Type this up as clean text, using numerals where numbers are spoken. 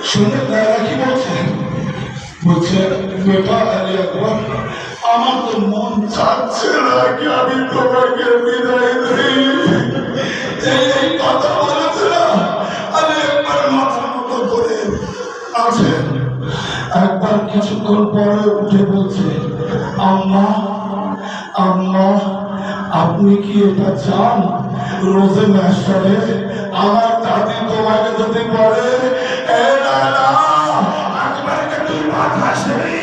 শুনে তারা কি বলছেন? বলছে বেটা আলী আকবর, আমার তো মন চাচ্ছে না কি আমি তোমাকে বিদায় দিই। এই কথা বলেছে না, আলী একবার মাথা মতো করে আছে। একবার কিছুক্ষণ পরে উঠে বলছে, আম্মা আম্মা, আপনি কি এটা চান রোজে মাস্টারে আমার দাদি তোমাকে যদি বলে, এ না না একবারকে তুই মাথা সেরে